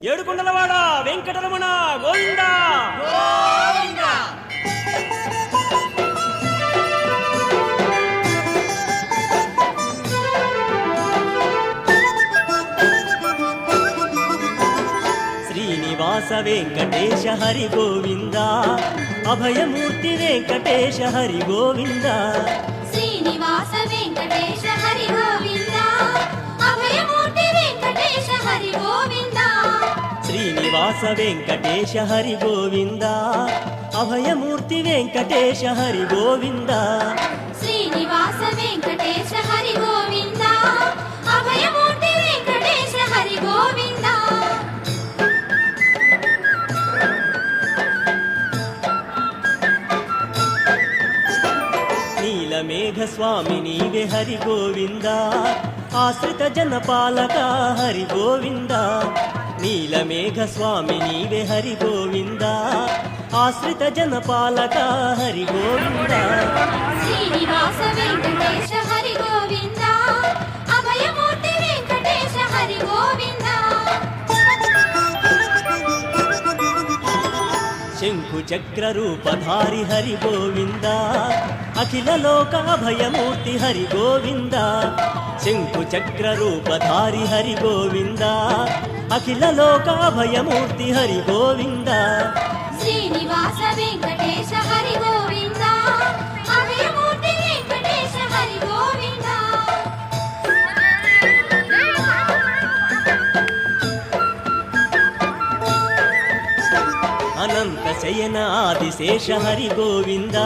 ఏడుకొండలవాడ వెంకటరమణ గోవింద గోవింద. శ్రీనివాస వెంకటేశ హరి గోవింద, అభయమూర్తి వెంకటేశ హరి గోవింద. శ్రీనివాస వెంకటేశ హరి గోవింద, అభయమూర్తి వెంకటేశ హరి గోవింద. శ్రీనివాస వెంకటేశ హరి గోవింద, అభయమూర్తి వెంకటేశ హరి గోవింద. శ్రీనివాస వెంకటేశ హరి గోవింద, అభయమూర్తి వెంకటేశ హరి గోవింద. నీలమేఘ స్వామి నీవే హరి గోవింద, ఆశ్రిత జనపాలక హరి గోవింద. నీలమేఘ స్వామి నీవే హరి గోవింద, ఆశ్రిత జనపాలక హరి గోవింద. శ్రీనివాస వెంకటేశ హరి గోవింద, అభయమూర్తి వెంకటేశ హరి గోవింద. శంఖు చక్ర రూపధారి హరి గోవింద, అఖిల లోక అభయమూర్తి హరి గోవింద. శంఖు చక్ర రూపధారి హరి గోవింద, అఖిల లోక అభయమూర్తి హరి గోవింద. శ్రీనివాస వెంకటేశ హరి గోవింద, అభయమూర్తి వెంకటేశ హరి గోవింద. అనంత శయన ఆదిశేష హరి గోవింద,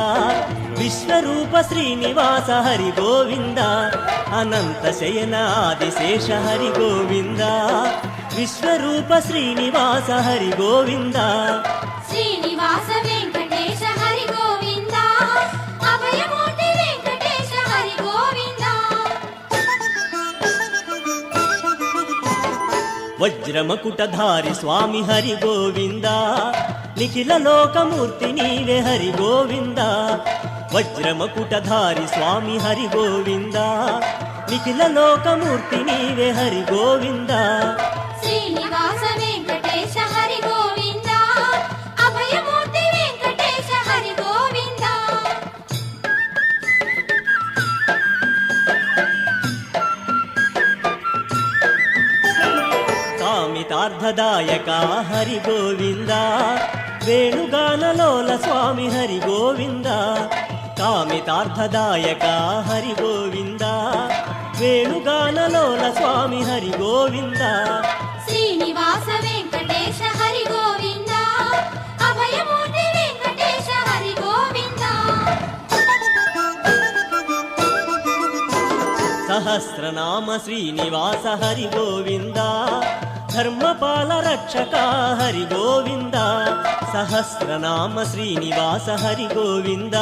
విశ్వరూప శ్రీనివాస హరి గోవింద. అనంత శయన ఆదిశేష హరి గోవింద, విశ్వరూప శ్రీనివాస హరి గోవింద. శ్రీనివాస వెంకటేశ హరి గోవింద, అభయమూర్తి వెంకటేశ హరి గోవింద. వజ్రమకుటధారి స్వామి హరి గోవింద, నిఖిల లోకమూర్తి నీవే హరి గోవింద. వజ్రమకుటధారి స్వామి హరి గోవింద, నిఖిల లోకమూర్తి నీవే హరి గోవింద. శ్రీనివాస వెంకటేశ హరి గోవింద, అభయమూర్తి వెంకటేశ హరి గోవింద. కామితార్థదాయక హరి గోవింద, వేణుగానలోల స్వామి హరి గోవింద. కామితార్థదాయక హరి గోవింద, వేణుగానలోల స్వామి హరి గోవింద. శ్రీనివాస వెంకటేశ హరి గోవింద, అభయమూర్తి వెంకటేశ హరి గోవింద. సహస్రనామ శ్రీనివాస హరి గోవింద, ధర్మపాల రక్షక హరి గోవింద. సహస్రనామ శ్రీనివాస హరి గోవింద,